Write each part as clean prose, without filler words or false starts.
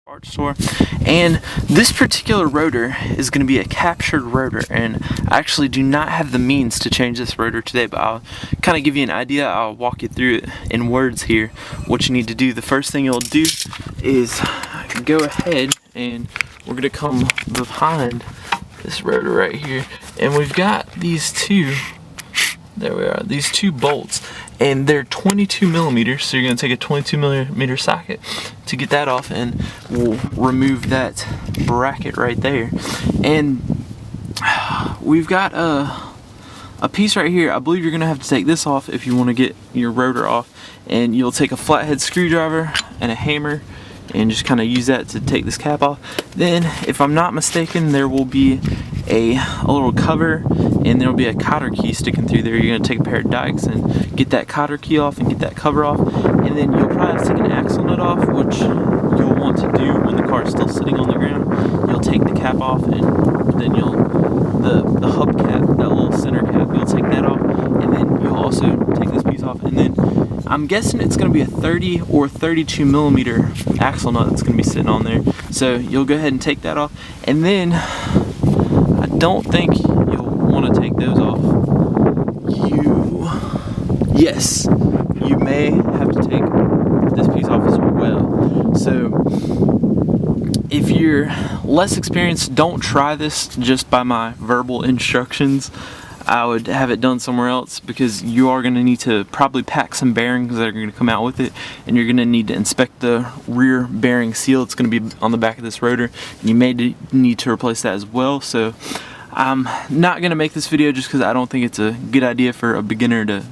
parts store, and this particular rotor is going to be a captured rotor, and I actually do not have the means to change this rotor today, but I'll kind of give you an idea. I'll walk you through it in words here, what you need to do. The first thing you'll do is go ahead and we're going to come behind this rotor right here, and we've got these two, there we are, these two bolts, and they're 22 millimeters, so you're going to take a 22 millimeter socket to get that off, and we'll remove that bracket right there. And we've got a piece right here. I believe you're going to have to take this off if you want to get your rotor off, and you'll take a flathead screwdriver and a hammer and just kind of use that to take this cap off. Then, if I'm not mistaken, there will be a little cover, and there will be a cotter key sticking through there. You're going to take a pair of dikes and get that cotter key off and get that cover off, and then you'll probably have to take an axle nut off, which you'll want to do when the car is still sitting on the ground. You'll take the cap off, and then the hub cap, that little center cap, you'll take that off, and then you'll also take this piece off, and then I'm guessing it's going to be a 30 or 32 millimeter axle nut that's going to be sitting on there. So you'll go ahead and take that off, and then I don't think you'll want to take those off. Yes, you may have to take this piece off as well. So if you're less experienced, don't try this just by my verbal instructions. I would have it done somewhere else, because you are going to need to probably pack some bearings that are going to come out with it, and you're going to need to inspect the rear bearing seal. It's going to be on the back of this rotor, and you may need to replace that as well. So I'm not going to make this video just because I don't think it's a good idea for a beginner to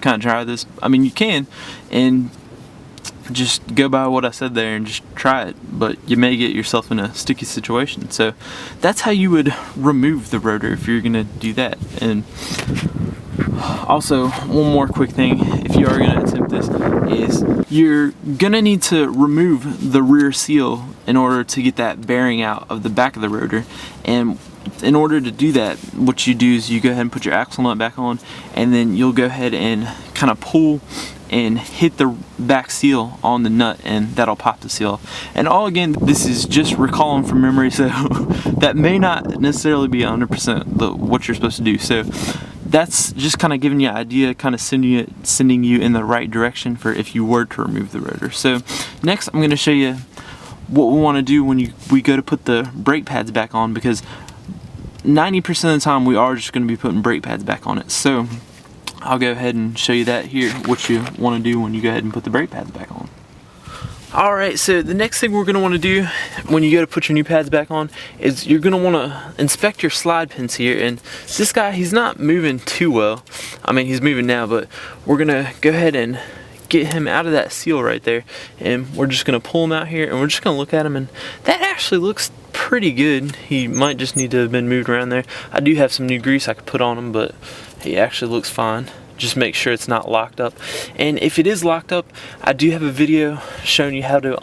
kind of try this. I mean, you can, and just go by what I said there and just try it, but you may get yourself in a sticky situation. So that's how you would remove the rotor if you're gonna do that. And also, one more quick thing, if you are gonna attempt this, is you're gonna need to remove the rear seal in order to get that bearing out of the back of the rotor. And in order to do that, what you do is you go ahead and put your axle nut back on, and then you'll go ahead and kind of pull and hit the back seal on the nut, and that'll pop the seal off. And all, again, this is just recalling from memory, so that may not necessarily be 100% what you're supposed to do. So that's just kind of giving you an idea, kind of sending you in the right direction for if you were to remove the rotor. So next, I'm going to show you what we want to do when we go to put the brake pads back on, because 90% of the time we are just going to be putting brake pads back on it. So I'll go ahead and show you that here, what you want to do when you go ahead and put the brake pads back on. Alright, so the next thing we're going to want to do when you go to put your new pads back on is you're going to want to inspect your slide pins here. And this guy, he's not moving too well. I mean, he's moving now, but we're going to go ahead and get him out of that seal right there, and we're just going to pull him out here, and we're just going to look at him, and that actually looks pretty good. He might just need to have been moved around there. I do have some new grease I could put on him, but he actually looks fine. Just make sure it's not locked up, and if it is locked up, I do have a video showing you how to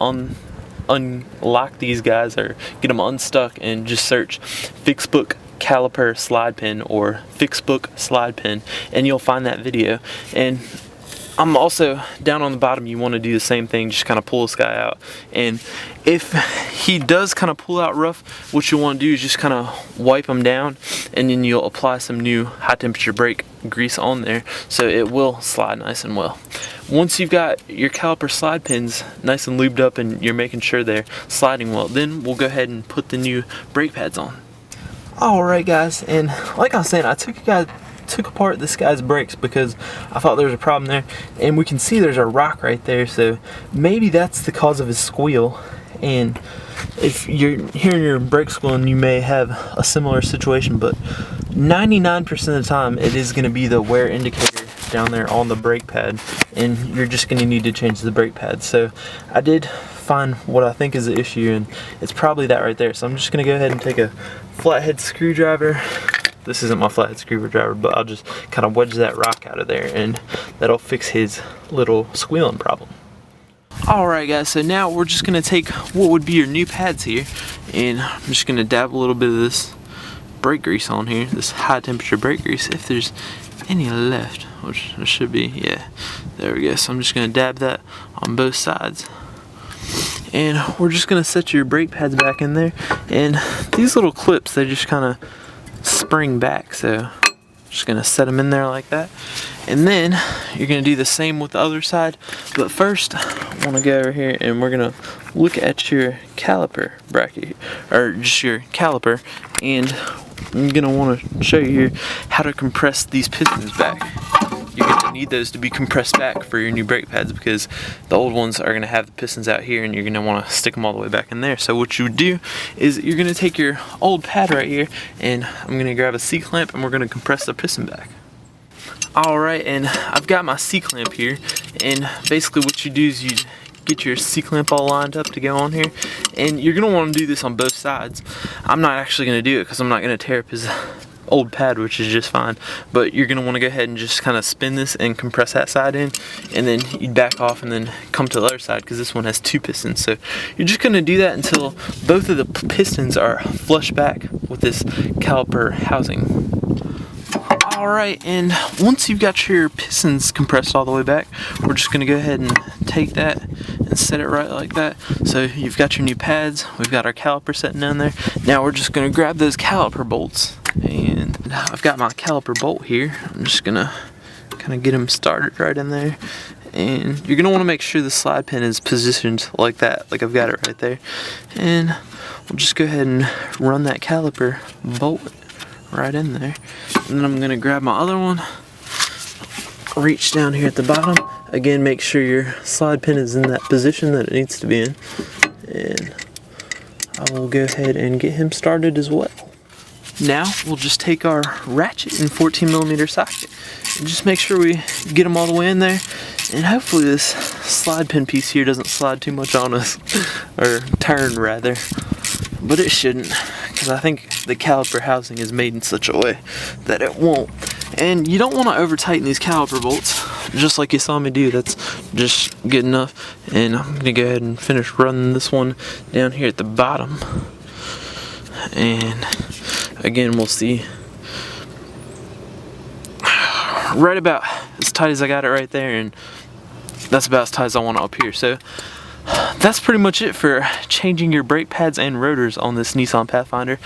unlock these guys or get them unstuck, and just search Fixbook caliper slide pin or Fixbook slide pin, and you'll find that video. And I'm also down on the bottom, you want to do the same thing, just kind of pull this guy out. And if he does kind of pull out rough, what you'll want to do is just kind of wipe him down, and then you'll apply some new high temperature brake grease on there, so it will slide nice and well. Once you've got your caliper slide pins nice and lubed up and you're making sure they're sliding well, then we'll go ahead and put the new brake pads on. Alright guys, and like I was saying, I took apart this guy's brakes because I thought there was a problem there, and we can see there's a rock right there, so maybe that's the cause of his squeal. And if you're hearing your brake squealing, you may have a similar situation, but 99% of the time it is going to be the wear indicator down there on the brake pad, and you're just going to need to change the brake pad. So I did find what I think is the issue, and it's probably that right there. So I'm just going to go ahead and take a flathead screwdriver. This isn't my flathead screwdriver, but I'll just kind of wedge that rock out of there, and that'll fix his little squealing problem. Alright guys, so now we're just going to take what would be your new pads here, and I'm just going to dab a little bit of this brake grease on here, this high temperature brake grease, if there's any left, which there should be. Yeah, there we go. So I'm just going to dab that on both sides. And we're just gonna set your brake pads back in there. And these little clips, they just kind of spring back. So just gonna set them in there like that. And then you're gonna do the same with the other side. But first, I wanna go over here and we're gonna look at your caliper bracket, or just your caliper. And I'm gonna wanna show you here how to compress these pistons back. You're gonna need those to be compressed back for your new brake pads, because the old ones are gonna have the pistons out here and you're gonna wanna stick them all the way back in there. So what you would do is you're gonna take your old pad right here, and I'm gonna grab a C-clamp and we're gonna compress the piston back. Alright, and I've got my C-clamp here, and basically what you do is you get your C-clamp all lined up to go on here, and you're gonna wanna do this on both sides. I'm not actually gonna do it because I'm not gonna tear up his old pad, which is just fine, but you're gonna want to go ahead and just kind of spin this and compress that side in, and then you'd back off and then come to the other side, because this one has 2 pistons. So you're just gonna do that until both of the pistons are flush back with this caliper housing. Alright, and once you've got your pistons compressed all the way back, we're just gonna go ahead and take that and set it right like that. So you've got your new pads, we've got our caliper sitting down there. Now we're just gonna grab those caliper bolts, and I've got my caliper bolt here. I'm just gonna kind of get them started right in there. And you're gonna wanna make sure the slide pin is positioned like that, like I've got it right there. And we'll just go ahead and run that caliper bolt right in there. And then I'm gonna grab my other one, reach down here at the bottom. Again, make sure your slide pin is in that position that it needs to be in. And I will go ahead and get him started as well. Now we'll just take our ratchet and 14mm socket and just make sure we get them all the way in there. And hopefully this slide pin piece here doesn't slide too much on us, or turn rather. But it shouldn't, because I think the caliper housing is made in such a way that it won't. And you don't want to over tighten these caliper bolts, just like you saw me do. That's just good enough. And I'm gonna go ahead and finish running this one down here at the bottom. And again, we'll see right about as tight as I got it right there, and that's about as tight as I want it up here. So that's pretty much it for changing your brake pads and rotors on this Nissan Pathfinder.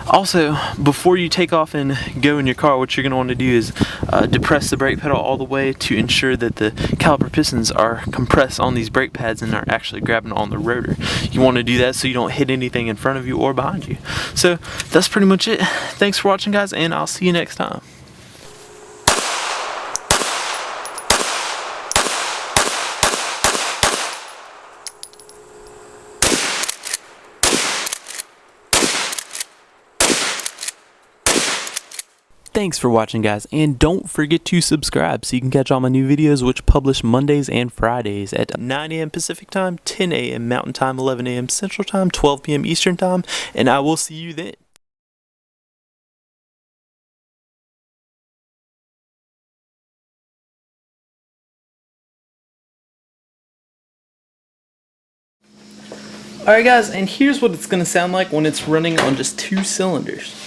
Also, before you take off and go in your car, what you're going to want to do is depress the brake pedal all the way to ensure that the caliper pistons are compressed on these brake pads and are actually grabbing on the rotor. You want to do that so you don't hit anything in front of you or behind you. So that's pretty much it. Thanks for watching, guys, and I'll see you next time. Thanks for watching, guys, and don't forget to subscribe so you can catch all my new videos, which publish Mondays and Fridays at 9 a.m. Pacific Time, 10 a.m. Mountain Time, 11 a.m. Central Time, 12 p.m. Eastern Time, and I will see you then. Alright, guys, and here's what it's going to sound like when it's running on just 2 cylinders.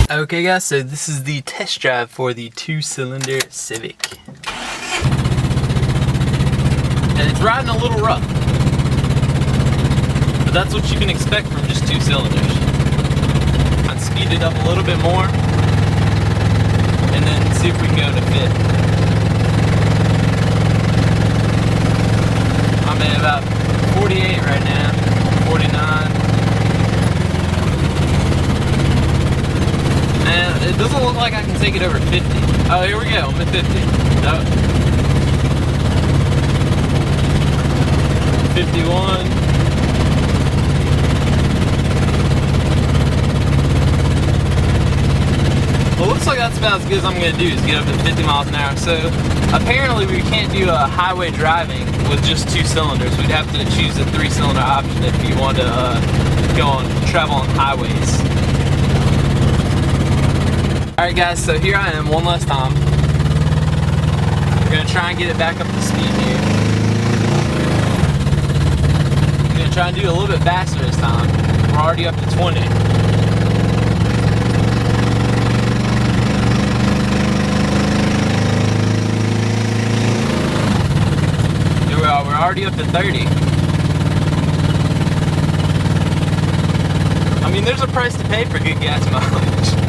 Okay, guys, so this is the test drive for the 2-cylinder Civic. And it's riding a little rough, but that's what you can expect from just 2 cylinders. I'd speed it up a little bit more, and then see if we can go to 5. I'm at about 48 right now, 49. And it doesn't look like I can take it over 50. Oh, here we go, I'm at 50. Oh. 51. Well, it looks like that's about as good as I'm going to do, is get up to 50 miles an hour. So apparently we can't do a highway driving with just 2 cylinders. We'd have to choose a 3-cylinder option if you want to travel on highways. Alright, guys, so here I am one last time. We're going to try and get it back up to speed here. I'm going to try and do it a little bit faster this time. We're already up to 20. already up to 30. I mean, there's a price to pay for good gas mileage.